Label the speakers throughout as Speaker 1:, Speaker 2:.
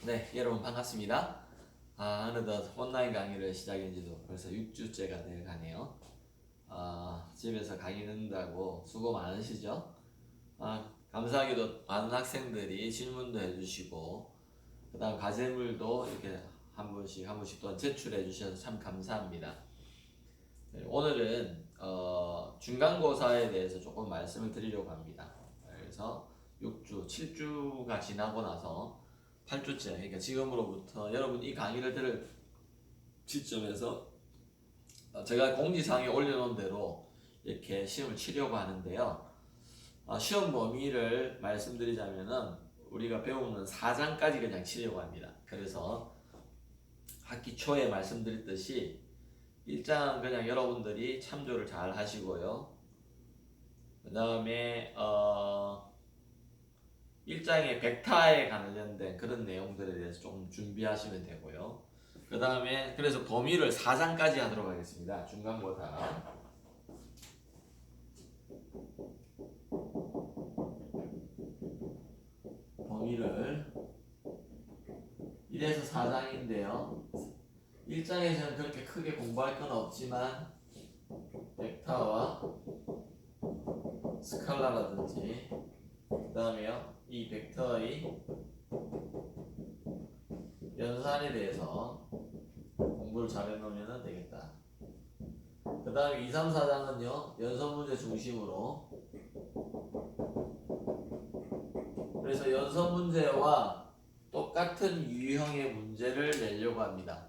Speaker 1: 네, 여러분 반갑습니다. 어느덧 온라인 강의를 시작한 지도 벌써 6주째가 돼 가네요. 집에서 강의 듣는다고 수고 많으시죠? 감사하게도 많은 학생들이 질문도 해주시고, 그 다음 과제물도 이렇게 한 분씩 또 제출해 주셔서 참 감사합니다. 네, 오늘은 중간고사에 대해서 조금 말씀을 드리려고 합니다. 그래서 6주, 7주가 지나고 나서 8주째, 그러니까 지금으로부터 여러분 이 강의를 들을 시점에서 제가 공지사항에 올려놓은 대로 이렇게 시험을 치려고 하는데요. 시험 범위를 말씀드리자면은 우리가 배우는 4장까지 그냥 치려고 합니다. 그래서 학기 초에 말씀드렸듯이 1장 그냥 여러분들이 참조를 잘 하시고요. 그 다음에 1장의 벡터에 관련된 그런 내용들에 대해서 좀 준비하시면 되고요. 그 다음에 그래서 범위를 4장까지 하도록 하겠습니다. 중간고사. 범위를 1에서 4장인데요. 1장에서는 그렇게 크게 공부할 건 없지만 벡터와 스칼라라든지 그 다음에요. 이 벡터의 연산에 대해서 공부를 잘 해놓으면 되겠다. 그 다음에 2, 3, 4장은요. 연선 문제 중심으로, 그래서 연선 문제와 똑같은 유형의 문제를 내려고 합니다.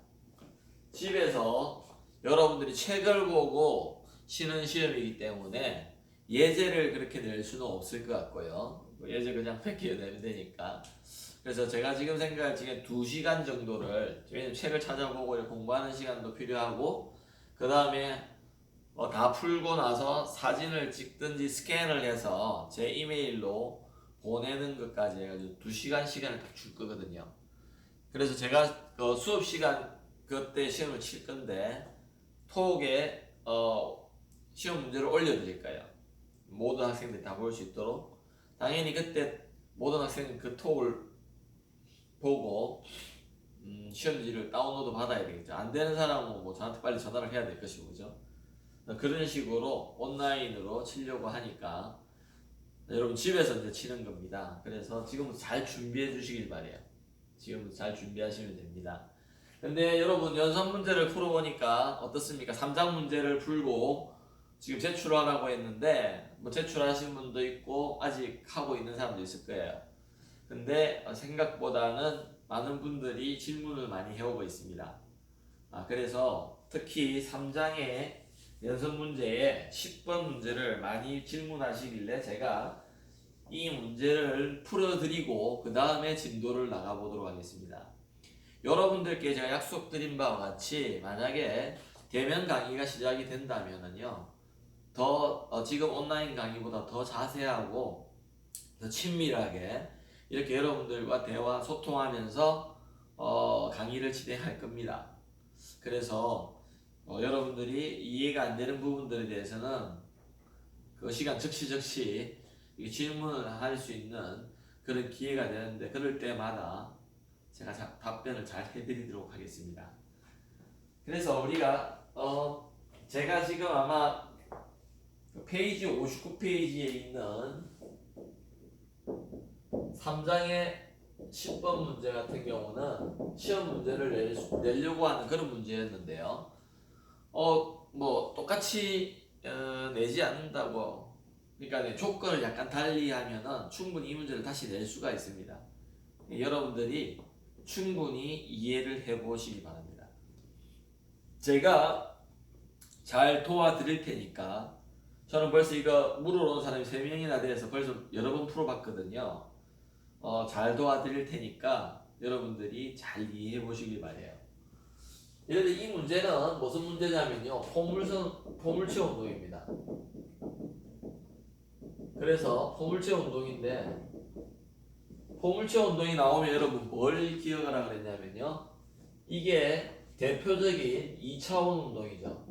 Speaker 1: 집에서 여러분들이 책을 보고 쉬는 시험이기 때문에 예제를 그렇게 낼 수는 없을 것 같고요. 예제 그냥 팩해 내면 되니까. 그래서 제가 지금 생각할 지금 2시간 정도를, 왜냐면 책을 찾아보고 공부하는 시간도 필요하고, 그 다음에 다 풀고 나서 사진을 찍든지 스캔을 해서 제 이메일로 보내는 것까지 해가지고 2시간 시간을 딱 줄 거거든요. 그래서 제가 수업 시간 그때 시험을 칠 건데 톡에 시험 문제를 올려드릴 거예요. 모든 학생들이 다 볼 수 있도록. 당연히 그때 모든 학생은 그 톡을 보고 시험지를 다운로드 받아야 되겠죠. 안 되는 사람은 뭐 저한테 빨리 전화를 해야 될 것이고, 그죠? 그런 식으로 온라인으로 치려고 하니까 여러분 집에서 이제 치는 겁니다. 그래서 지금부터 잘 준비해 주시길 바래요. 지금부터 잘 준비하시면 됩니다. 근데 여러분 연산 문제를 풀어보니까 어떻습니까? 3장 문제를 풀고 지금 제출하라고 했는데 뭐 제출하신 분도 있고 아직 하고 있는 사람도 있을 거예요. 근데 생각보다는 많은 분들이 질문을 많이 해오고 있습니다. 그래서 특히 3장의 연습 문제에 10번 문제를 많이 질문하시길래 제가 이 문제를 풀어드리고 그 다음에 진도를 나가보도록 하겠습니다. 여러분들께 제가 약속드린 바와 같이 만약에 대면 강의가 시작이 된다면요, 지금 온라인 강의보다 더 자세하고 더 친밀하게 이렇게 여러분들과 대화 소통하면서 강의를 진행할 겁니다. 그래서 여러분들이 이해가 안 되는 부분들에 대해서는 그 시간 즉시 질문을 할 수 있는 그런 기회가 되는데, 그럴 때마다 제가 답변을 잘 해드리도록 하겠습니다. 그래서 우리가 제가 지금 아마 페이지 59페이지에 있는 3장의 10번 문제 같은 경우는 시험 문제를 내려고 하는 그런 문제였는데요. 뭐 똑같이 내지 않는다고, 그러니까 조건을 약간 달리 하면은 충분히 이 문제를 다시 낼 수가 있습니다. 여러분들이 충분히 이해를 해보시기 바랍니다. 제가 잘 도와드릴 테니까, 저는 벌써 이거 물어온 사람이 3명이나 돼서 벌써 여러 번 풀어봤거든요. 잘 도와드릴 테니까 여러분들이 잘 이해해 보시길 바래요. 예를 들어 이 문제는 무슨 문제냐면요, 포물체 운동입니다. 그래서 포물체 운동인데, 포물체 운동이 나오면 여러분 뭘 기억을 하라 그랬냐면요, 이게 대표적인 2차원 운동이죠.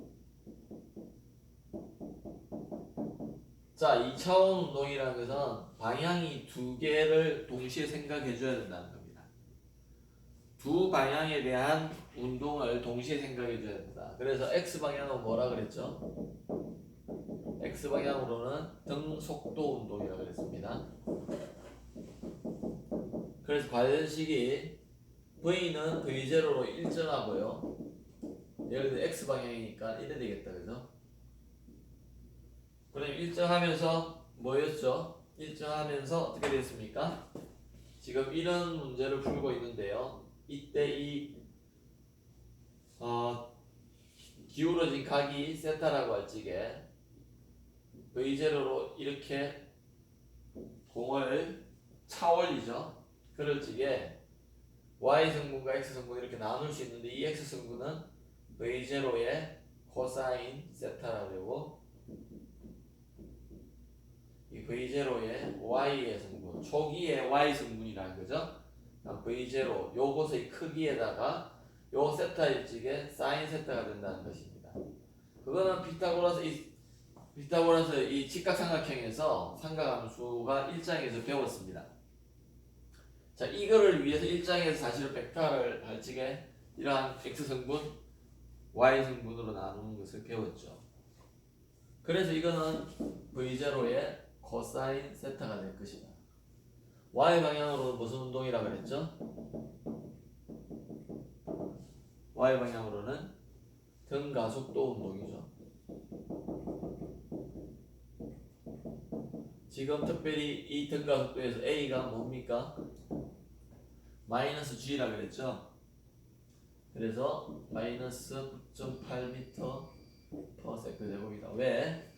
Speaker 1: 자, 2차원 운동이라는 것은 방향이 두 개를 동시에 생각해 줘야 된다는 겁니다. 두 방향에 대한 운동을 동시에 생각해 줘야 된다. 그래서 X방향은 뭐라 그랬죠? X방향으로는 등 속도 운동이라고 그랬습니다. 그래서 과전식이 V는 V0로 일정하고요. 예를 들어 X방향이니까 이래 되겠다. 그죠? 그럼 일정하면서 뭐였죠? 일정하면서 어떻게 됐습니까? 지금 이런 문제를 풀고 있는데요. 이때 이 기울어진 각이 세타라고 할 적에 V0로 이렇게 공을 차올리죠. 그럴 적에 Y승분과 X승분 이렇게 나눌 수 있는데 이 X승분은 V0의 코사인 세타라고 그러고 이 V0의 Y의 승분, 초기의 Y승분이라는 거죠. V0 요것의 크기에다가 요 세타일 적에 사인 세타가 된다는 것입니다. 그거는 피타고라스 이 직각삼각형에서 삼각함수가 1장에서 배웠습니다. 자, 이거를 위해서 1장에서 사실은 벡터를 할 적에 이러한 X승분, Y승분으로 나누는 것을 배웠죠. 그래서 이거는 V0의 코사인 세타가 될 것이다. Y 방향으로 무슨 운동이라고 그랬죠? Y 방향으로는 등가속도 운동이죠. 지금 특별히 이 등가속도에서 A가 뭡니까? 마이너스 G라 그랬죠? 그래서 마이너스 9.8m/s 제곱이다. 왜?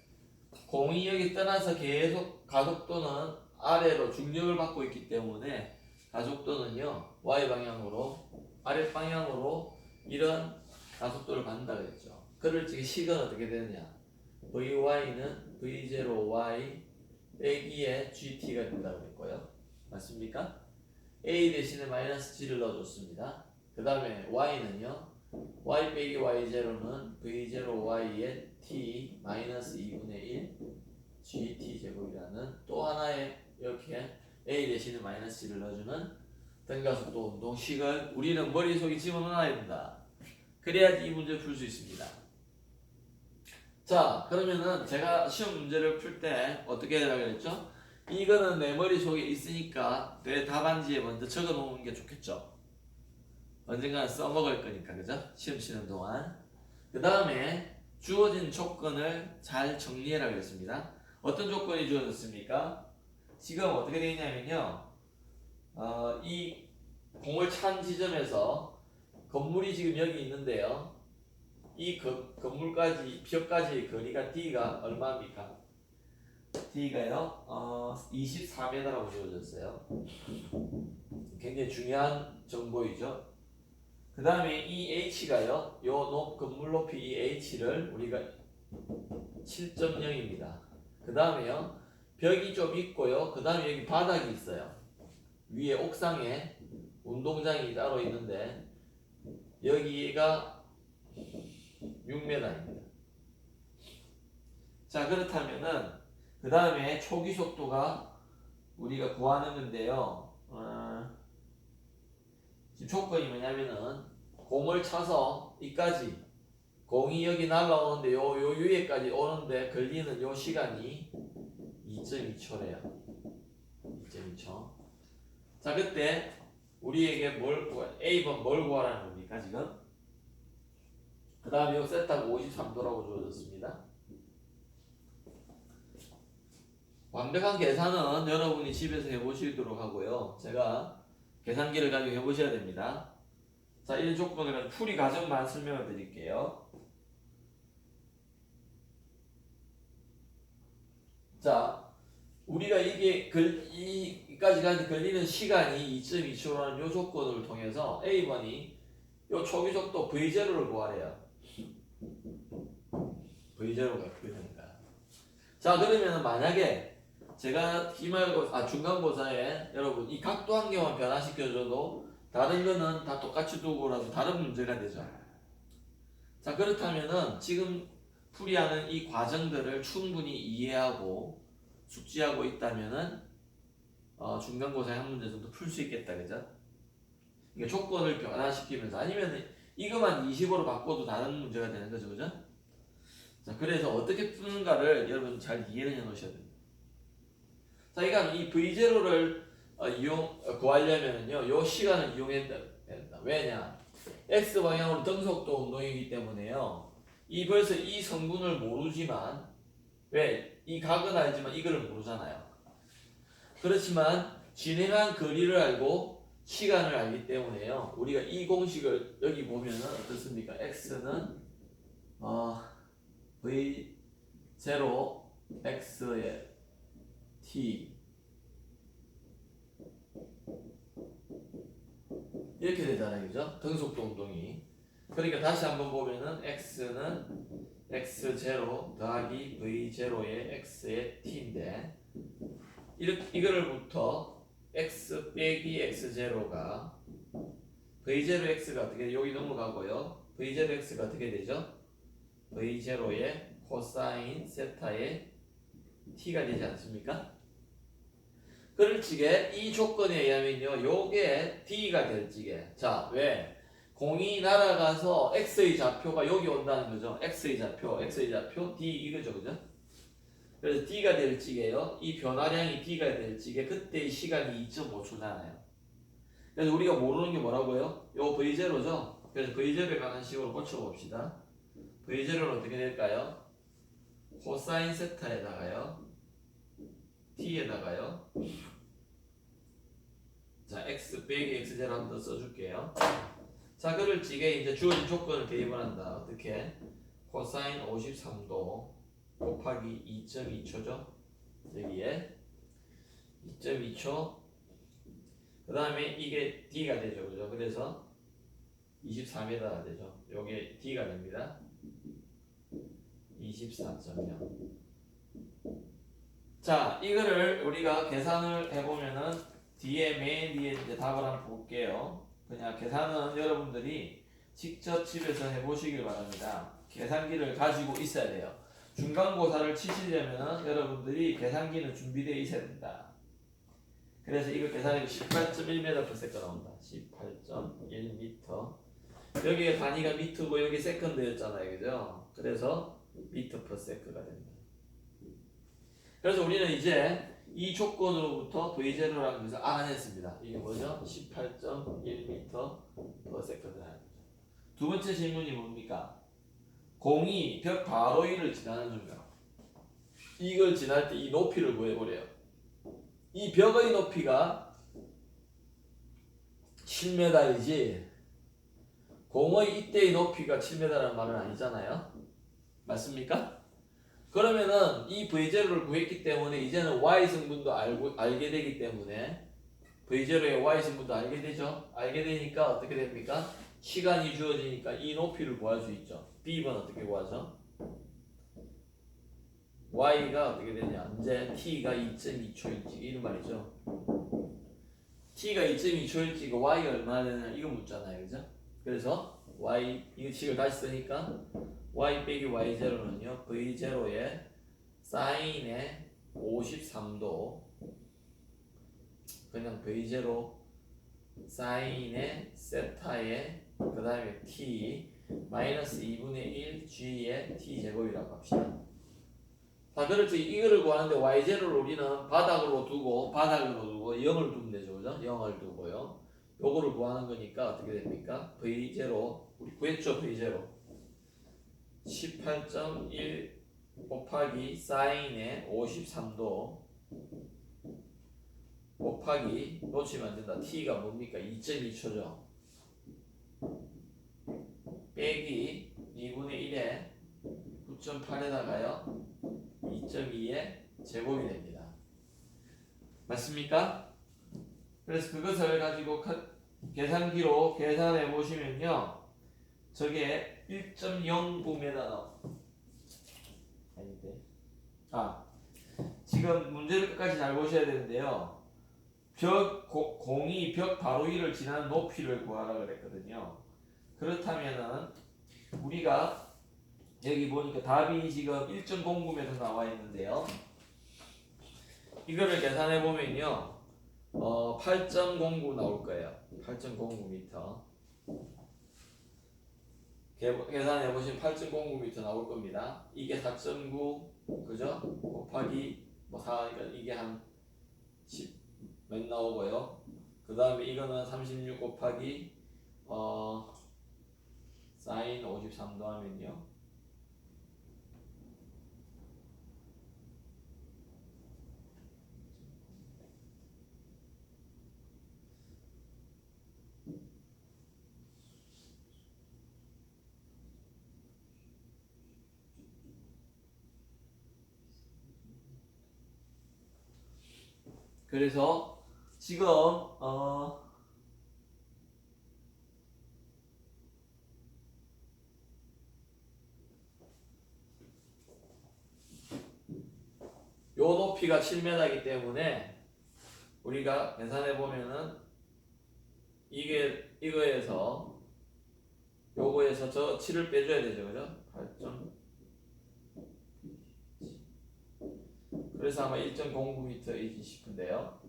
Speaker 1: 공이 여기 떠나서 계속 가속도는 아래로 중력을 받고 있기 때문에 가속도는요 Y방향으로 아랫방향으로 이런 가속도를 받는다 그랬죠. 그럴 적에 식은 어떻게 되느냐? VY는 V0Y 빼기에 GT가 된다고 그랬고요. 맞습니까? A 대신에 마이너스 G를 넣어줬습니다. 그 다음에 Y는요 Y 빼기 Y0는 V0Y의 T 마이너스 2분의 1 GT 제곱이라는 또 하나의 이렇게 A 대신에 마이너스 G를 넣어주는 등가속도 운동식을 우리는 머릿속에 집어넣어야 된다. 그래야지 이 문제를 풀 수 있습니다. 자, 그러면은 제가 시험 문제를 풀 때 어떻게 하라고 했죠? 이거는 내 머릿속에 있으니까 내 답안지에 먼저 적어 놓는 게 좋겠죠. 언젠가 써먹을 거니까, 그죠? 시험 치는 동안. 그 다음에 주어진 조건을 잘 정리해라 그랬습니다. 어떤 조건이 주어졌습니까? 지금 어떻게 되어 있냐면요. 이 공을 찬 지점에서 건물이 지금 여기 있는데요. 이 건물까지, 벽까지의 거리가 D가 얼마입니까? D가요, 24m라고 주어졌어요. 굉장히 중요한 정보이죠. 그 다음에 이 H가요, 건물 높이 이 H를 우리가 7.0입니다. 그 다음에요, 벽이 좀 있고요. 그 다음에 여기 바닥이 있어요. 위에 옥상에 운동장이 따로 있는데, 여기가 6m입니다. 자, 그렇다면은, 그 다음에 초기 속도가 우리가 구하는 건데요. 지금 조건이 뭐냐면은 공을 차서 이까지 공이 여기 날라오는데 요 위에까지 오는데 걸리는 요 시간이 2.2초래요. 2.2초. 자, 그때 우리에게 A번 뭘 구하라는 겁니까 지금? 그 다음에 요 세타가 53도라고 주어졌습니다. 완벽한 계산은 여러분이 집에서 해보시도록 하고요. 제가 계산기를 가지고 해보셔야 됩니다. 자, 이 조건을 가지고 풀이 과정만 설명을 드릴게요. 자, 우리가 이까지 가는데 걸리는 시간이 2.2초라는 이 조건을 통해서 A번이 이 초기 속도 V0를 구하래요. V0가 그러니까. 자, 그러면 만약에 제가 중간고사에 여러분 이 각도 한 개만 변화시켜줘도 다른 거는 다 똑같이 두고라도 다른 문제가 되죠. 자, 그렇다면은 지금 풀이하는 이 과정들을 충분히 이해하고 숙지하고 있다면은 중간고사에 한 문제 정도 풀 수 있겠다, 그죠? 그러니까 조건을 변화시키면서 아니면 이것만 20으로 바꿔도 다른 문제가 되는 거죠, 그죠? 자, 그래서 어떻게 푸는가를 여러분 잘 이해를 해 놓으셔야 됩니다. 자, 그러니까 이 V0를 구하려면요, 요 시간을 이용해야 된다. 왜냐? X 방향으로 등속도 운동이기 때문에요. 벌써 이 성분을 모르지만, 왜? 이 각은 알지만 이거를 모르잖아요. 그렇지만 진행한 거리를 알고 시간을 알기 때문에요. 우리가 이 공식을 여기 보면은 어떻습니까? X는 V0 X의 T 이렇게 되잖아요, 그죠? 등속도 운동이. 그러니까 다시 한번 보면은 X는 X0 더하기 V0의 X의 T인데, 이거를부터 X 빼기 X0가 V0X가 어떻게, 여기 넘어가고요. V0X가 어떻게 되죠? V0의 코사인 세타의 T가 되지 않습니까? 그럴 적에 이 조건에 의하면요, 요게 D가 될 적에, 자, 왜? 공이 날아가서 X의 좌표가 여기 온다는 거죠. X의 좌표 D 이거죠, 그죠? 그래서 D가 될 적에요, 이 변화량이 D가 될 적에 그때의 시간이 2.5초잖아요. 그래서 우리가 모르는 게 뭐라고요? 요 V0죠? 그래서 V0에 관한 식으로 고쳐봅시다. V0는 어떻게 될까요? 코사인 세타에다가요, T에다가요, 자, X 빼기 X0 한 번 더 써줄게요. 자, 그럴 적에 이제 주어진 조건을 대입을 한다. 어떻게? 코사인 53도 곱하기 2.2초죠. 여기에 2.2초. 그 다음에 이게 D가 되죠, 그죠? 그래서 23에다가 되죠. 요게 D가 됩니다. 24.0. 자, 이거를 우리가 계산을 해보면은 맨 뒤에 이제 답을 한번 볼게요. 그냥 계산은 여러분들이 직접 집에서 해보시길 바랍니다. 계산기를 가지고 있어야 돼요. 중간고사를 치시려면 여러분들이 계산기는 준비되어 있어야 된다. 그래서 이거 계산해도 18.1m/s 나온다. 18.1m. 여기에 단위가 미터고 여기 세컨드였잖아요, 그죠? 그래서 m/s가 됩니다. 그래서 우리는 이제 이 조건으로부터 V0라는 것을 알아냈습니다. 이게 뭐죠? 18.1m/s라는 거죠. 두 번째 질문이 뭡니까? 공이 벽 바로 위를 지나는 순간, 이걸 지날 때 이 높이를 구해보래요. 이 벽의 높이가 7m이지 공의 이때의 높이가 7m라는 말은 아니잖아요. 맞습니까? 그러면은 이 V0를 구했기 때문에 이제는 Y 성분도 알게 되기 때문에 V0의 Y 성분도 알게 되죠. 알게 되니까 어떻게 됩니까? 시간이 주어지니까 이 높이를 구할 수 있죠. B번 어떻게 구하죠? Y가 어떻게 되냐? 이제 T가 2.2초일지 이런 말이죠. T가 2.2초일지 Y가 얼마나 되느냐 이거 묻잖아요, 그죠? 그래서 Y 이 식을 다시 쓰니까 Y 빼기 Y0는요 V0의 사인의 53도 그냥 V0 사인의 세타의 그 다음에 T 마이너스 2분의 1 G의 T제곱이라고 합시다. 자, 그렇지. 이거를 구하는데 Y0를 우리는 바닥으로 두고 0을 두면 되죠, 그죠? 0을 두고요. 요거를 구하는 거니까 어떻게 됩니까? V0 우리 구했죠, V0 18.1 곱하기 사인의 53도 곱하기 놓치면 안 된다. T가 뭡니까? 2.2초죠. 빼기 2분의 1에 9.8에다가요 2.2의 제곱이 됩니다. 맞습니까? 그래서 그것을 가지고 계산기로 계산해 보시면요, 저게 1.09m 나와. 아닌데. 지금 문제를 끝까지 잘 보셔야 되는데요. 공이 벽 바로 위를 지나는 높이를 구하라 그랬거든요. 그렇다면은 우리가 여기 보니까 답이 지금 1.09m 나와 있는데요. 이거를 계산해 보면요, 8.09 나올 거예요. 8.09m. 계산해 보시면 8.09m 나올 겁니다. 이게 4.9 그죠? 곱하기 뭐 4, 그러니까 이게 한 10 몇 나오고요. 그 다음에 이거는 36 곱하기 사인 53 더하면요. 그래서 지금 요 높이가 7m이기 때문에 우리가 계산해 보면은 이거에서 요거에서 저 7을 빼줘야 되죠, 그죠? 8점. 그래서 아마 1.09m이지 싶은데요.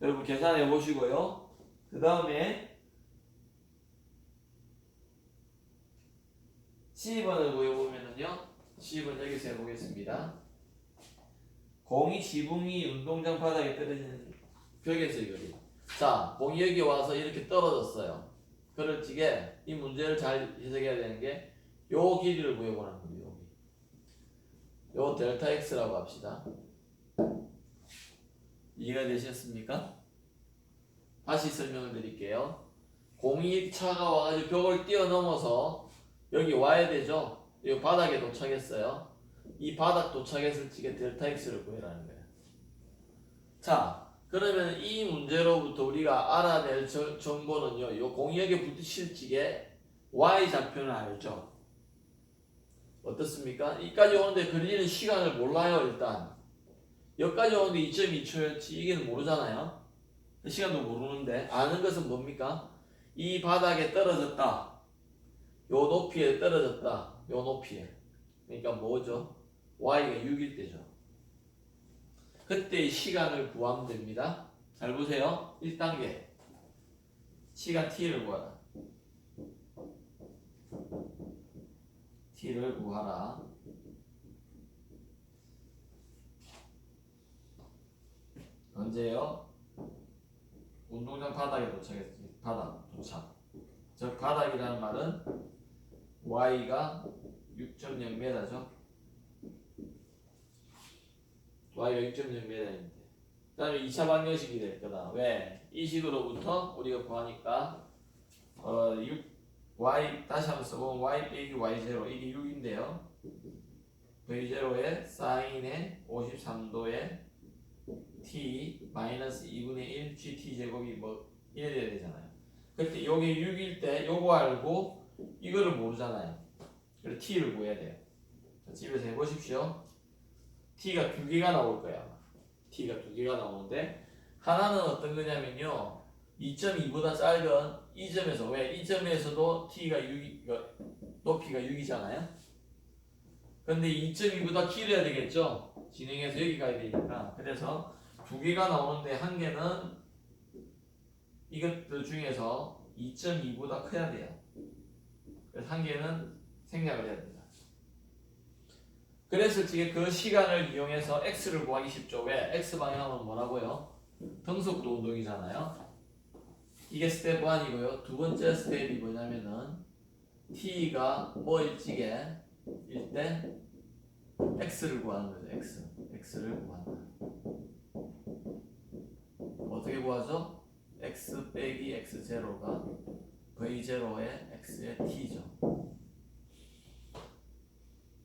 Speaker 1: 여러분 계산해 보시고요. 그 다음에 12번을 구해보면은요. 12번 여기서 해보겠습니다. 공이 지붕 위 운동장 바닥에 떨어지는 벽에서 이거리. 자, 공이 여기 와서 이렇게 떨어졌어요. 그럴 적에 이 문제를 잘 해석해야 되는 게 요 길이를 구해보라는 거예요. 여기. 요 델타 x라고 합시다. 이해가 되셨습니까? 다시 설명을 드릴게요. 공이 차가 와가지고 벽을 뛰어넘어서 여기 와야 되죠. 이 바닥에 도착했어요. 이 바닥 도착했을 적에 델타 x를 구해라는 거예요. 자, 그러면 이 문제로부터 우리가 알아낼 정보는요. 이 공이 여기 부딪힐 적에 y 좌표는 알죠. 어떻습니까? 이까지 오는데 그리는 시간을 몰라요. 일단 여기까지 오는데 2.2초였지 이게는 모르잖아요. 시간도 모르는데 아는 것은 뭡니까? 이 바닥에 떨어졌다. 요 높이에 떨어졌다. 요 높이에. 그러니까 뭐죠? y가 6일 때죠. 그때의 시간을 구하면 됩니다. 잘 보세요. 1단계. 시간 t를 구하라. t를 구하라. 언제요? 운동장 바닥에 도착했습니다. 바닥 도착. 즉 바닥이라는 말은 y가 6.0m죠. y가 6.0m인데 그 다음에 2차 방정식이 될 거다. 왜? 이 식으로부터 우리가 구하니까 y 다시 한번 써보면 y 빼기 y0 이게 6인데요. v0에 사인의 53도에 t 마이너스 2분의 1 gt 제곱이 뭐 이래야 되잖아요. 그때 요게 6일 때 요거 알고 이거를 모르잖아요. 그래서 t를 구해야 돼요. 자, 집에서 해보십시오. t가 두 개가 나올 거야. t가 두 개가 나오는데 하나는 어떤 거냐면요. 2.2보다 작은 이 점에서 왜? 이 점에서도 t가 6 높이가 6이잖아요. 근데 2.2보다 길어야 되겠죠. 진행해서 여기 가야 되니까. 그래서 두 개가 나오는데 한 개는 이것들 중에서 2.2보다 커야 돼요. 그래서 한 개는 생략을 해야 됩니다. 그랬을 적에 그 시간을 이용해서 x를 구하기 쉽죠. 왜? x 방향은 뭐라고요? 등속도 운동이잖아요. 이게 스텝 1이고요. 두 번째 스텝이 뭐냐면은 t가 뭐일 적에 일때 x를 구하는 거죠. x를 구한다. 어떻게 구하죠? x 빼기 x0가 v0의 x의 t죠.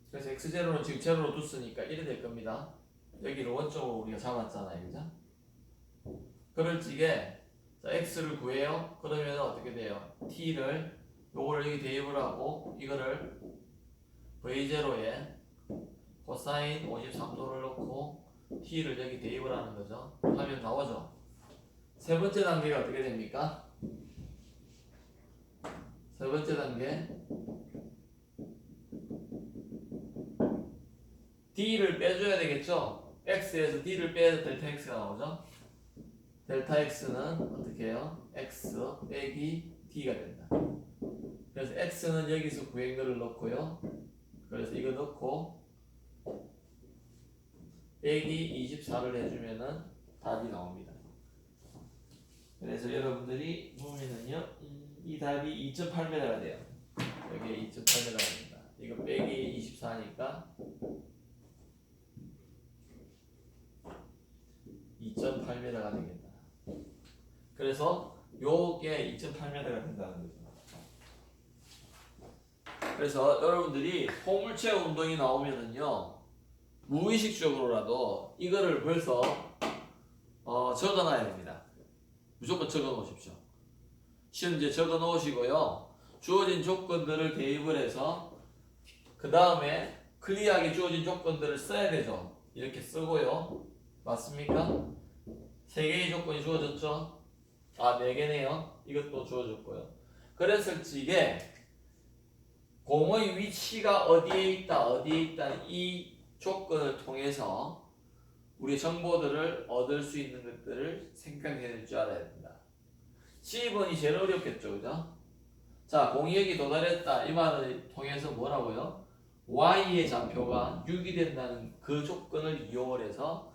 Speaker 1: 그래서 x0는 지금 제로로 뒀으니까 1이 될 겁니다. 여기를 원점으로 우리가 잡았잖아요. 그죠? 그럴 적에 자, x를 구해요. 그러면 어떻게 돼요? t를 요거를 여기 대입을 하고 이거를 v0에 코사인 53도를 넣고 t를 여기 대입을 하는 거죠. 하면 나오죠. 세 번째 단계가 어떻게 됩니까? 세 번째 단계 d를 빼줘야 되겠죠? x에서 d를 빼야 델타 x가 나오죠? 델타 x는 어떻게 해요? x 빼기 d가 된다. 그래서 x는 여기서 구획들을 넣고요. 그래서 이거 넣고 빼기 24를 해주면은 답이 나옵니다. 그래서 여러분들이 보면은요, 이 답이 2.8m가 돼요. 여기에 2.8m가 됩니다. 이거 빼기 24니까 2.8m가 되겠다. 그래서 요게 2.8m가 된다는 거죠. 그래서 여러분들이 포물체 운동이 나오면은요, 무의식적으로라도 이거를 벌써 적어놔야 됩니다. 무조건 적어 놓으십시오. 시험지에 적어 놓으시고요. 주어진 조건들을 대입을 해서 그 다음에 클리어하게 주어진 조건들을 써야 되죠. 이렇게 쓰고요. 맞습니까? 3개의 조건이 주어졌죠? 아, 4개네요. 이것도 주어졌고요. 그랬을 적에 공의 위치가 어디에 있다 이 조건을 통해서 우리 정보들을 얻을 수 있는 것들을 생각해낼 줄 알아야 된다. 10번이 제일 어렵겠죠, 그죠? 자, 공역이 도달했다. 이 말을 통해서 뭐라고요? y의 좌표가 6이 된다는 그 조건을 이용을 해서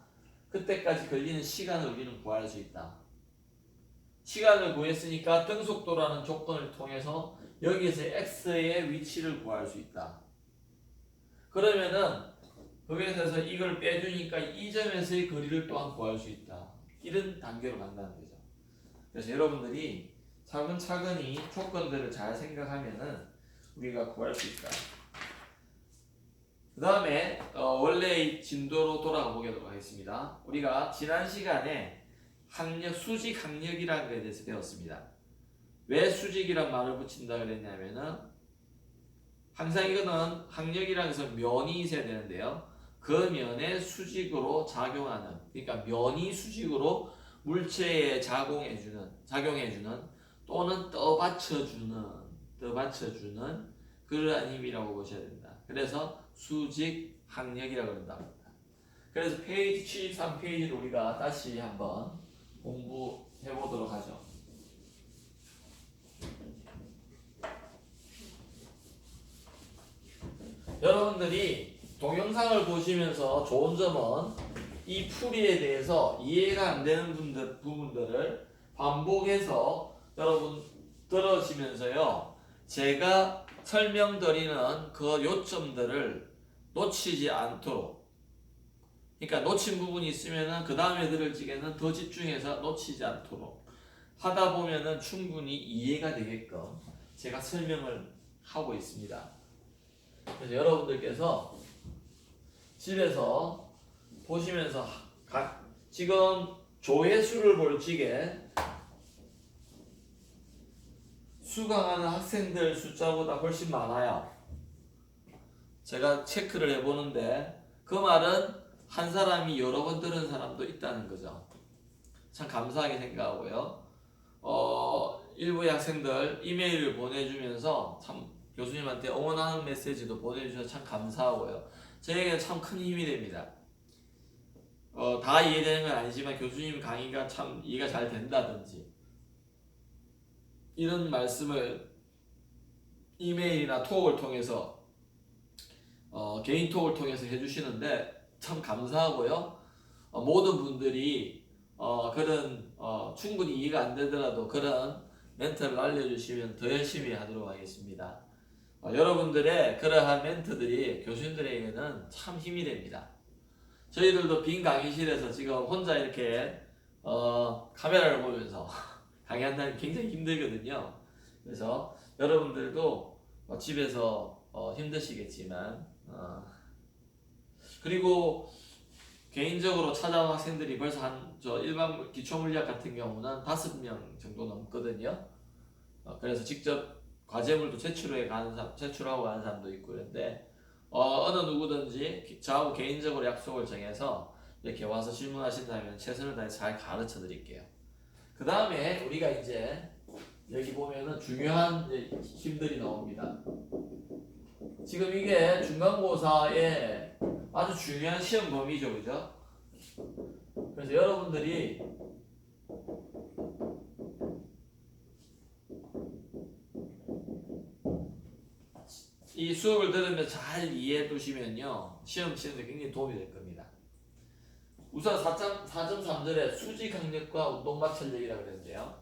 Speaker 1: 그때까지 걸리는 시간을 우리는 구할 수 있다. 시간을 구했으니까 등속도라는 조건을 통해서 여기에서 x의 위치를 구할 수 있다. 그러면은 거기에서 이걸 빼주니까 이 점에서의 거리를 또한 구할 수 있다. 이런 단계로 간다는 거죠. 그래서 여러분들이 차근차근히 조건들을 잘 생각하면은 우리가 구할 수 있다. 그 다음에 원래의 진도로 돌아가 보도록 하겠습니다. 우리가 지난 시간에 수직 학력이라는 것에 대해서 배웠습니다. 왜 수직이란 말을 붙인다 그랬냐면은 항상 이거는 학력이라는 것은 면이 있어야 되는데요. 그 면에 수직으로 작용하는, 그러니까 면이 수직으로 물체에 작용해주는 또는 떠받쳐주는 그러한 힘이라고 보셔야 된다. 그래서 수직 학력이라고 그런다. 그래서 페이지 73페이지를 우리가 다시 한번 공부해 보도록 하죠. 여러분들이 동영상을 보시면서 좋은 점은 이 풀이에 대해서 이해가 안 되는 부분들을 반복해서 여러분 들으시면서요, 제가 설명드리는 그 요점들을 놓치지 않도록, 그러니까 놓친 부분이 있으면은 그 다음에 들을 적에는 더 집중해서 놓치지 않도록 하다 보면은 충분히 이해가 되게끔 제가 설명을 하고 있습니다. 그래서 여러분들께서 집에서 보시면서 지금 조회수를 볼 적에 수강하는 학생들 숫자보다 훨씬 많아요. 제가 체크를 해보는데 그 말은 한 사람이 여러 번 들은 사람도 있다는 거죠. 참 감사하게 생각하고요. 일부의 학생들 이메일을 보내주면서 참 교수님한테 응원하는 메시지도 보내주셔서 참 감사하고요. 저에게는 참 큰 힘이 됩니다. 다 이해되는 건 아니지만 교수님 강의가 참 이해가 잘 된다든지 이런 말씀을 이메일이나 톡을 통해서 개인 톡을 통해서 해주시는데 참 감사하고요. 모든 분들이 그런 충분히 이해가 안 되더라도 그런 멘트를 알려주시면 더 열심히 하도록 하겠습니다. 여러분들의 그러한 멘트들이 교수님들에게는 참 힘이 됩니다. 저희들도 빈 강의실에서 지금 혼자 이렇게 카메라를 보면서 강의한다는 게 굉장히 힘들거든요. 그래서 여러분들도 집에서 힘드시겠지만 그리고 개인적으로 찾아온 학생들이 벌써 저 일반 기초물리학 같은 경우는 5명 정도 넘거든요. 그래서 직접 과제물도 제출하고 가는 사람도 있고 그런데 어느 누구든지 저하고 개인적으로 약속을 정해서 이렇게 와서 질문하신다면 최선을 다해서 잘 가르쳐 드릴게요. 그 다음에 우리가 이제 여기 보면은 중요한 힘들이 나옵니다. 지금 이게 중간고사의 아주 중요한 시험 범위죠, 그죠? 그래서 여러분들이 이 수업을 들으면 잘 이해해 두시면요 시험 치는데 굉장히 도움이 될 겁니다. 우선 4.3절에 수지 강력과 운동 마찰력이라고 그랬는데요.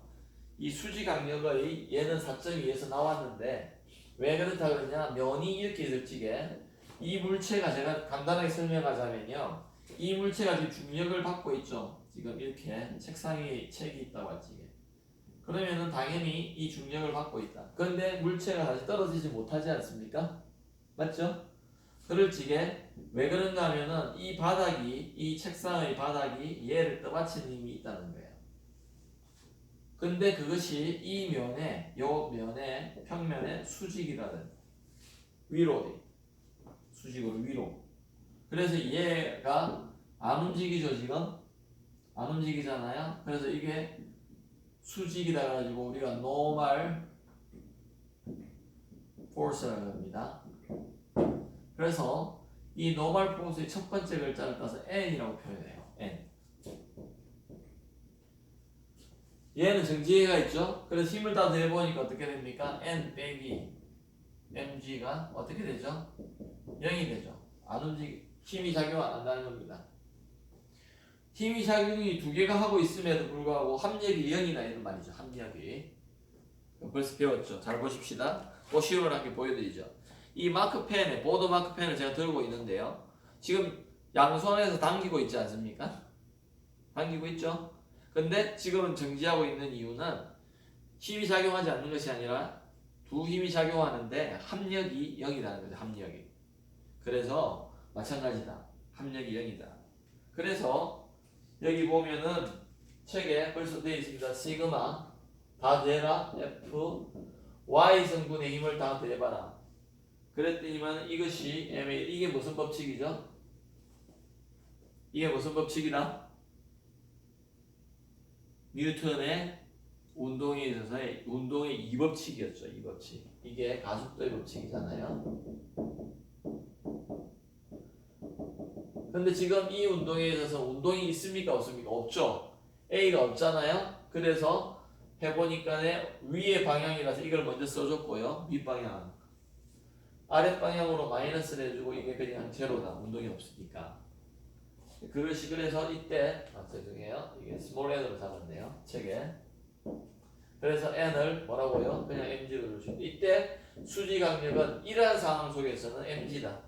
Speaker 1: 이 수지 강력의 얘는 4.2에서 나왔는데 왜 그렇다 그러냐, 면이 이렇게 있을 적에 이 물체가, 제가 간단하게 설명하자면요, 이 물체가 지금 중력을 받고 있죠. 지금 이렇게 책상에 책이 있다고 할 적에 그러면은 당연히 이 중력을 받고 있다. 그런데 물체가 다시 떨어지지 못하지 않습니까? 맞죠? 그럴 적에 왜 그런가 하면은 이 바닥이, 이 책상의 바닥이 얘를 떠받치는 힘이 있다는 거예요. 근데 그것이 이 면에, 요 면에, 평면에 수직이라든 위로, 수직으로 위로. 그래서 얘가 안 움직이죠, 지금? 안 움직이잖아요? 그래서 이게 수직이라 가지고 우리가 normal force라고 합니다. 그래서 이 normal force의 첫 번째 글자를 따서 n이라고 표현해요. n. 얘는 정지해가 있죠. 그래서 힘을 다 더해보니까 어떻게 됩니까? n 빼기 mg가 어떻게 되죠? 0이 되죠. 안 힘이 작용 안 한다는 겁니다. 힘이 작용이 두 개가 하고 있음에도 불구하고 합력이 0이다 이런 말이죠. 합력이. 벌써 배웠죠. 잘 보십시다. 보시오를 함께 보여드리죠. 이 마크펜에, 보드 마크펜을 제가 들고 있는데요. 지금 양손에서 당기고 있지 않습니까? 당기고 있죠? 근데 지금은 정지하고 있는 이유는 힘이 작용하지 않는 것이 아니라 두 힘이 작용하는데 합력이 0이라는 거죠. 합력이. 그래서 마찬가지다. 합력이 0이다. 그래서 여기 보면은 책에 벌써 되어 있습니다. 시그마 다 대라 F Y 성분의 힘을 다 대봐라. 그랬더니만 이것이 MA, 이게 무슨 법칙이죠? 이게 무슨 법칙이다? 뉴턴의 운동에 있어서의 운동의 이 법칙이었죠. 이 법칙. 이게 가속도의 법칙이잖아요. 근데 지금 이 운동에 있어서 운동이 있습니까? 없습니까? 없죠. A가 없잖아요. 그래서 해보니까 위의 방향이라서 이걸 먼저 써줬고요. 윗방향. 아랫방향으로 마이너스를 해주고 이게 그냥 제로다. 운동이 없으니까. 그것이 그래서 이때, 죄송해요. 이게 스몰 n으로 잡았네요. 책에. 그래서 n을 뭐라고요? 그냥 mg로 주시고 이때 수지 강력은 이러한 상황 속에서는 mg다.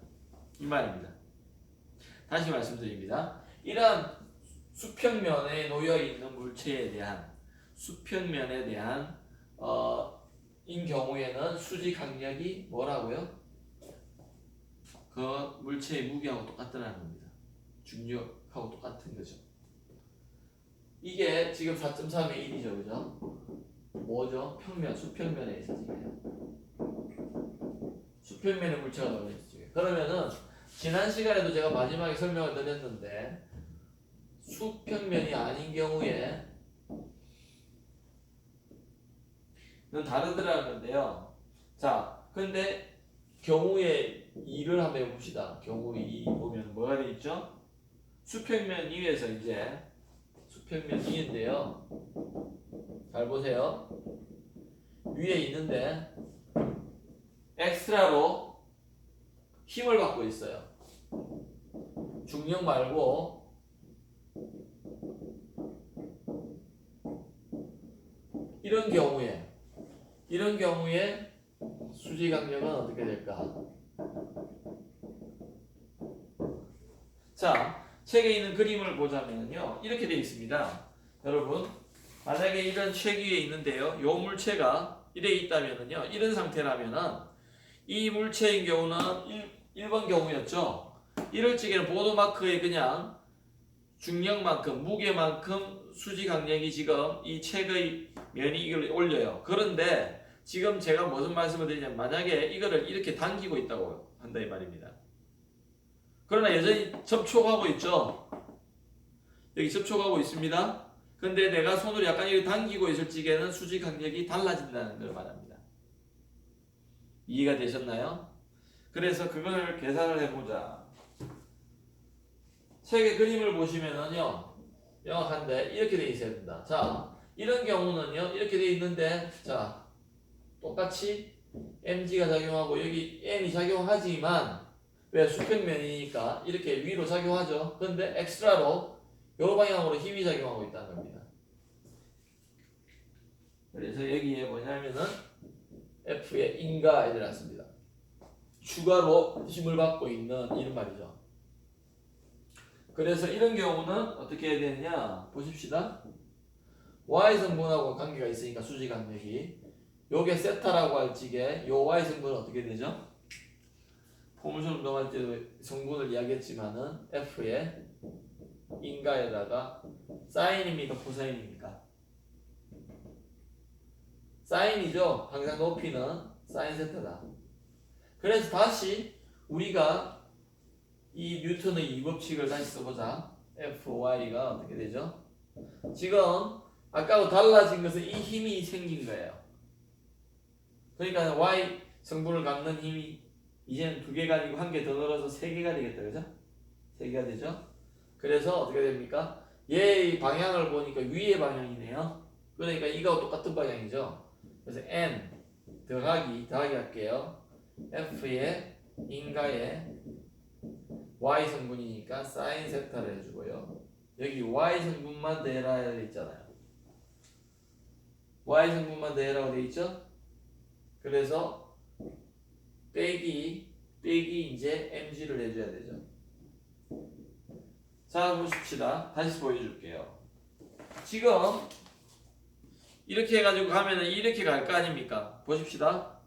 Speaker 1: 이 말입니다. 다시 말씀드립니다. 이러한 수평면에 놓여 있는 물체에 대한 수평면에 대한 인 경우에는 수지 강력이 뭐라고요? 그 물체의 무게하고 똑같다는 겁니다. 중력하고 똑같은 거죠. 이게 지금 4.3의 1이죠, 그죠? 뭐죠? 평면, 수평면에 있어 지금. 수평면에 물체가 놓여 있어 지금. 그러면은 지난 시간에도 제가 마지막에 설명을 드렸는데 수평면이 아닌 경우에 는 다르더라는 건데요. 자, 근데 경우의 2를 한번 해봅시다. 경우 2 보면 뭐가 돼 있죠? 수평면 2에서 이제 수평면 2인데요. 잘 보세요. 위에 있는데 엑스트라로 힘을 받고 있어요. 중력 말고 이런 경우에 수지 강력은 어떻게 될까? 자, 책에 있는 그림을 보자면요. 이렇게 되어 있습니다. 여러분, 만약에 이런 책 위에 있는데요. 요 물체가 이래 있다면은요. 이런 상태라면은 이 물체인 경우는 1번 경우였죠. 이럴 적에는 보도마크에 그냥 중력만큼, 무게만큼 수지 강력이 지금 이 책의 면이 이걸 올려요. 그런데 지금 제가 무슨 말씀을 드리냐면 만약에 이거를 이렇게 당기고 있다고 한다 이 말입니다. 그러나 여전히 접촉하고 있죠. 여기 접촉하고 있습니다. 근데 내가 손으로 약간 이렇게 당기고 있을 적에는 수지 강력이 달라진다는 걸 말합니다. 이해가 되셨나요? 그래서 그걸 계산을 해보자. 책의 그림을 보시면은요, 명확한데 이렇게 돼 있어야 된다. 자, 이런 경우는요. 이렇게 돼 있는데 자, 똑같이 mg가 작용하고 여기 n이 작용하지만 왜 수평면이니까 이렇게 위로 작용하죠. 근데 엑스트라로 요 방향으로 힘이 작용하고 있다는 겁니다. 그래서 여기에 뭐냐면은 F에 인가에 들어갔습니다. 추가로 힘을 받고 있는 이런 말이죠. 그래서 이런 경우는 어떻게 해야 되느냐 보십시다. Y 성분하고 관계가 있으니까 수직 간격이 요게 세타라고 할 적에 요 Y 성분은 어떻게 되죠? 포물선 운동할 때도 성분을 이야기했지만은 F에 인가에다가 사인입니까 코사인입니까? 사인이죠. 항상 높이는 사인 세타다. 그래서 다시 우리가 이 뉴턴의 이 법칙을 다시 써보자. Fy가 어떻게 되죠? 지금 아까하고 달라진 것은 이 힘이 생긴 거예요. 그러니까 Y 성분을 갖는 힘이 이제는 2개가 아니고 1개 더 늘어서 3개가 되겠다. 그죠? 3개가 되죠? 그래서 어떻게 됩니까? 얘의 방향을 보니까 위의 방향이네요. 그러니까 이거와 똑같은 방향이죠. 그래서 N 더하기 할게요. F의 인가에 Y 성분이니까 사인 세타를 해주고요. 여기 Y 성분만 대라 되어 있잖아요. Y 성분만 대라고 되어 있죠? 그래서 빼기 이제 mg를 해줘야 되죠. 자 보십시다. 다시 보여줄게요. 지금 이렇게 해가지고 가면은 이렇게 갈 거 아닙니까? 보십시다.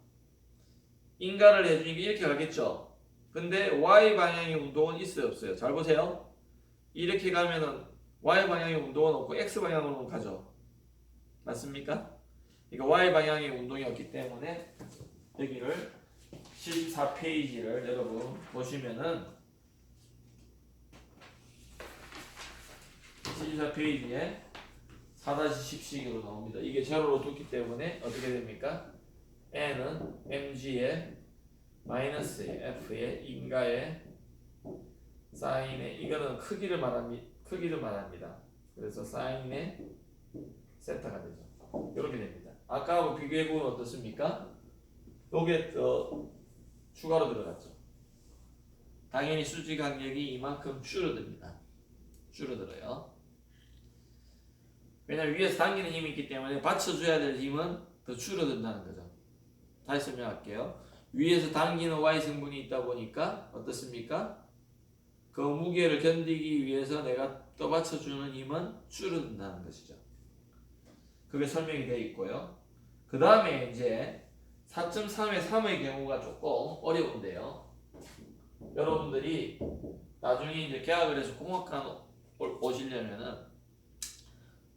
Speaker 1: 인가를 해주니까 이렇게 가겠죠. 근데 y 방향의 운동은 있어요 없어요? 잘 보세요. 이렇게 가면은 y 방향의 운동은 없고 x 방향으로 가죠. 맞습니까? 그러니까 y 방향의 운동이 없기 때문에 여기를 74페이지를 여러분 보시면은 74페이지에 4-10식으로 나옵니다. 이게 제로로 뒀기 때문에 어떻게 됩니까? n은 mg의 마이너스 f의 인가의 사인의 이거는 크기를 말합니다. 그래서 사인의 세타가 되죠. 이렇게 됩니다. 아까하고 비교해보면 어떻습니까? 요게 추가로 들어갔죠. 당연히 수직 간격이 이만큼 줄어듭니다. 줄어들어요. 왜냐면 위에서 당기는 힘이 있기 때문에 받쳐줘야 될 힘은 더 줄어든다는 거죠. 다시 설명할게요. 위에서 당기는 Y 성분이 있다 보니까 어떻습니까? 그 무게를 견디기 위해서 내가 떠받쳐주는 힘은 줄어든다는 것이죠. 그게 설명이 되어 있고요. 그 다음에 이제 4.3의 3의 경우가 조금 어려운데요. 여러분들이 나중에 이제 개학을 해서 공학관 오시려면은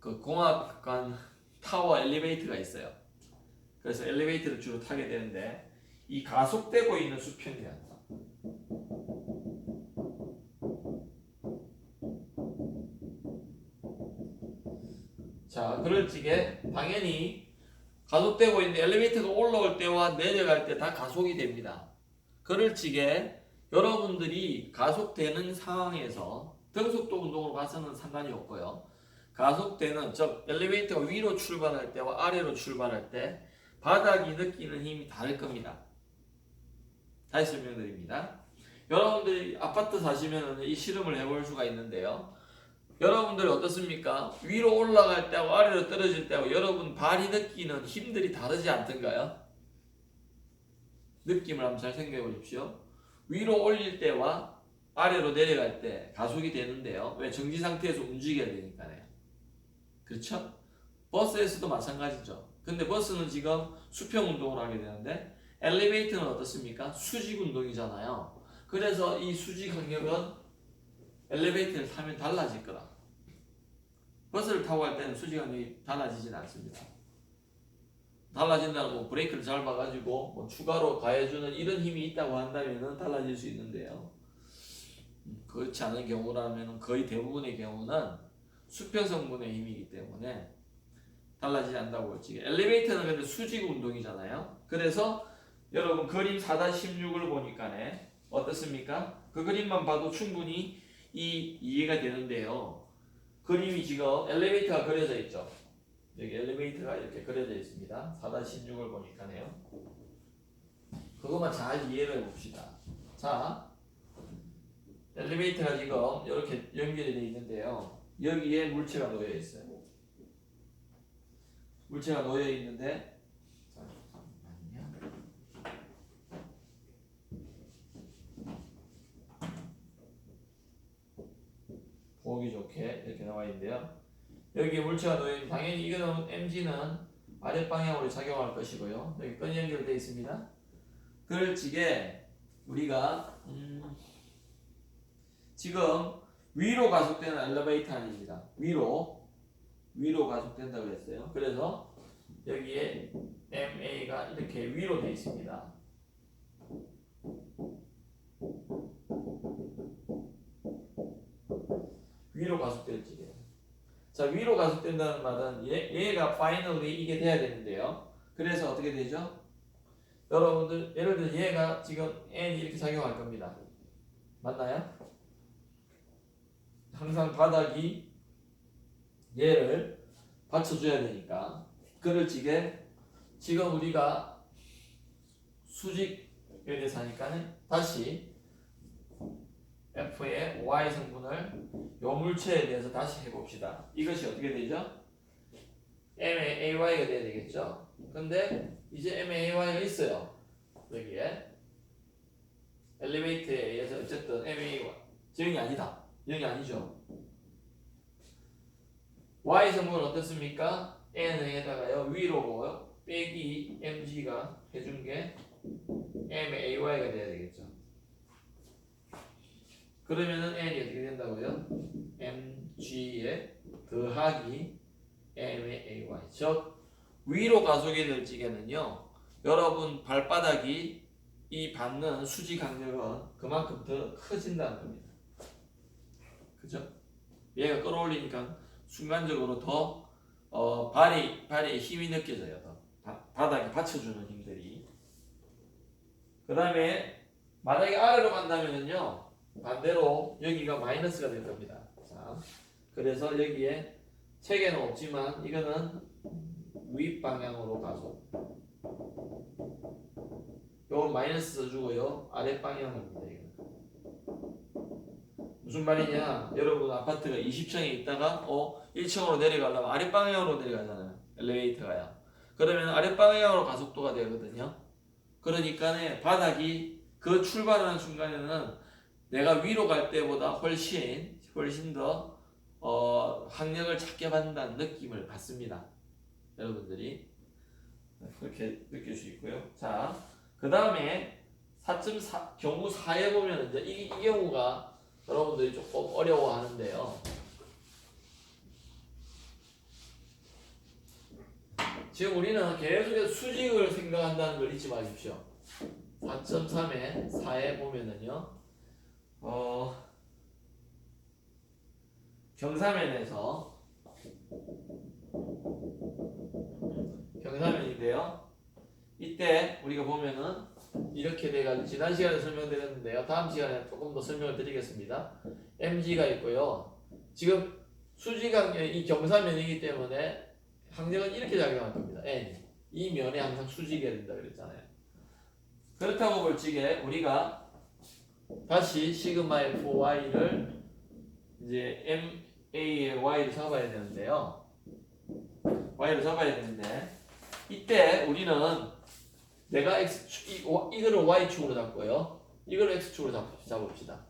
Speaker 1: 그 공학관 타워 엘리베이터가 있어요. 그래서 엘리베이터를 주로 타게 되는데 이 가속되고 있는 수평이야. 자, 그럴 적에 당연히 가속되고 있는데 엘리베이터가 올라올 때와 내려갈 때 다 가속이 됩니다. 그럴 적에 여러분들이 가속되는 상황에서 등속도 운동으로 봐서는 상관이 없고요. 가속되는 즉 엘리베이터가 위로 출발할 때와 아래로 출발할 때 바닥이 느끼는 힘이 다를 겁니다. 다시 설명드립니다. 여러분들이 아파트 사시면 이 실험을 해볼 수가 있는데요. 여러분들 어떻습니까? 위로 올라갈 때하고 아래로 떨어질 때하고 여러분 발이 느끼는 힘들이 다르지 않던가요? 느낌을 한번 잘 생각해 보십시오. 위로 올릴 때와 아래로 내려갈 때 가속이 되는데요. 왜? 정지 상태에서 움직여야 되니까요. 그렇죠? 버스에서도 마찬가지죠. 근데 버스는 지금 수평 운동을 하게 되는데 엘리베이터는 어떻습니까? 수직 운동이잖아요. 그래서 이 수직 간격은 엘리베이터를 타면 달라질 거다. 버스를 타고 갈 때는 수직 간격이 달라지진 않습니다. 달라진다는 뭐 브레이크를 잘 봐가지고 뭐 추가로 가해주는 이런 힘이 있다고 한다면 달라질 수 있는데요. 그렇지 않은 경우라면 거의 대부분의 경우는 수평 성분의 힘이기 때문에 달라지지 않는다고 볼지. 엘리베이터는 근데 수직 운동이잖아요. 그래서 여러분 그림 4-16을 보니까네 어떻습니까? 그 그림만 봐도 충분히 이해가 되는데요. 그림이 지금 엘리베이터가 그려져 있죠. 여기 엘리베이터가 이렇게 그려져 있습니다. 4-16을 보니까요. 그것만 잘 이해를 해봅시다. 자, 엘리베이터가 지금 이렇게 연결이 되어 있는데요. 여기에 물체가 놓여 있어요. 물체가 놓여 있는데, 잠깐만요. 보기 좋게 이렇게 나와 있는데요. 여기에 물체가 놓여 있는, 당연히 이거는 MG는 아랫방향으로 작용할 것이고요. 여기 끈이 연결되어 있습니다. 그럴 적에 우리가 지금 위로 가속되는 엘리베이터 아닙니다. 위로 가속된다고 했어요. 그래서 여기에 MA가 이렇게 위로 되어 있습니다. 위로 가속될 적에. 자, 위로 가속된다는 말은 얘가 finally 이게 돼야 되는데요. 그래서 어떻게 되죠? 여러분들 예를 들어 얘가 지금 n이 이렇게 작용할 겁니다. 맞나요? 항상 바닥이 얘를 받쳐줘야 되니까. 그럴 적에 지금 우리가 수직에 대해서 하니까는 다시 F의 Y 성분을 요 물체에 대해서 다시 해봅시다. 이것이 어떻게 되죠? M의 AY가 돼야 되겠죠? 근데 이제 M의 AY가 있어요. 여기에 엘리베이터에 의해서 어쨌든 M의 AY 0이 아니다. 0이 아니죠. Y 성분은 어떻습니까? N에다가요 위로고요 빼기 MG가 해준 게 M의 AY가 돼야 되겠죠. 그러면은 N이 어떻게 된다고요? MG에 더하기 M의 AY. 즉 위로 가속이 될 적에는요 여러분 발바닥이 이 받는 수직 강력은 그만큼 더 커진다는 겁니다. 그죠? 얘가 끌어올리니까 순간적으로 더 발에 힘이 느껴져요. 더 바닥에 받쳐주는 힘들이. 그 다음에 만약에 아래로 간다면요 반대로 여기가 마이너스가 될 겁니다. 자, 그래서 여기에 책에는 없지만 이거는 윗방향으로 가속. 요건 마이너스 써주고요 아랫방향입니다. 이거는. 무슨 말이냐? 여러분 아파트가 20층에 있다가 1층으로 내려가려면 아랫방향으로 내려가잖아요. 엘리베이터가요. 그러면 아랫방향으로 가속도가 되거든요. 그러니까 바닥이 그 출발하는 순간에는 내가 위로 갈 때보다 훨씬 더 항력을 작게 받는다는 느낌을 받습니다. 여러분들이 그렇게 느낄 수 있고요. 자, 그 다음에 4.4 경우 4에 보면 이제 이 경우가 여러분들이 조금 어려워하는데요. 지금 우리는 계속해서 수직을 생각한다는 걸 잊지 마십시오. 4.3에 4에 보면은요, 경사면인데요. 이때 우리가 보면은 이렇게 돼가지고 지난 시간에 설명드렸는데요. 다음 시간에 조금 더 설명을 드리겠습니다. MG가 있고요. 지금 수직항 이 경사면이기 때문에 항력은 이렇게 작용할 겁니다. N. 이 면에 항상 수직이 된다 그랬잖아요. 그렇다고 볼 적에 우리가 다시 시그마 FY를 이제 MA의 Y를 잡아야 되는데요. Y를 잡아야 되는데 이때 우리는 내가 이거를 Y축으로 잡고요. 이걸 X축으로 잡읍시다.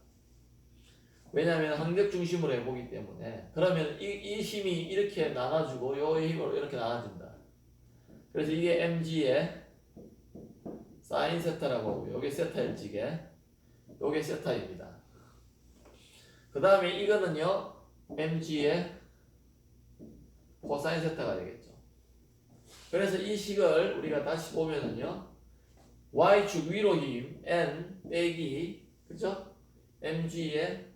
Speaker 1: 왜냐하면 항력 중심으로 해보기 때문에. 그러면 이 힘이 이렇게 나눠주고 요 힘으로 이렇게 나눠진다. 그래서 이게 MG의 사인 세타라고 하고요. 요게 세타일 적에 요게 세타입니다. 그 다음에 이거는요 MG의 코사인 세타가 되겠죠. 그래서 이 식을 우리가 다시 보면은요 Y축 위로 힘 N 빼기 그죠? MG의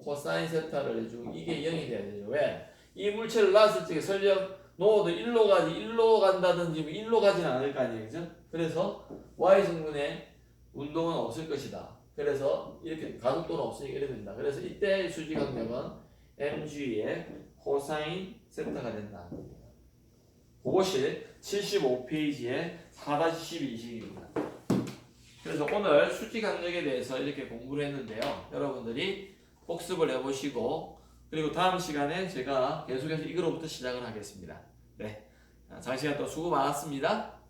Speaker 1: 코사인 세타를 해주고 이게 0이 돼야 되죠. 왜? 이 물체를 놨을 적에 설령 놓아도 1로 간다든지 1로 가지는 않을 거 아니에요. 그죠? 그래서 Y승분의 운동은 없을 것이다. 그래서 이렇게 가속도는 없으니까 이래 된다. 그래서 이때 수직항력은 mg의 코사인 세타가 된다. 그것이 75페이지의 4-12식입니다. 그래서 오늘 수직 강력에 대해서 이렇게 공부를 했는데요. 여러분들이 복습을 해보시고 그리고 다음 시간에 제가 계속해서 이거로부터 시작을 하겠습니다. 네, 장시간 또 수고 많았습니다.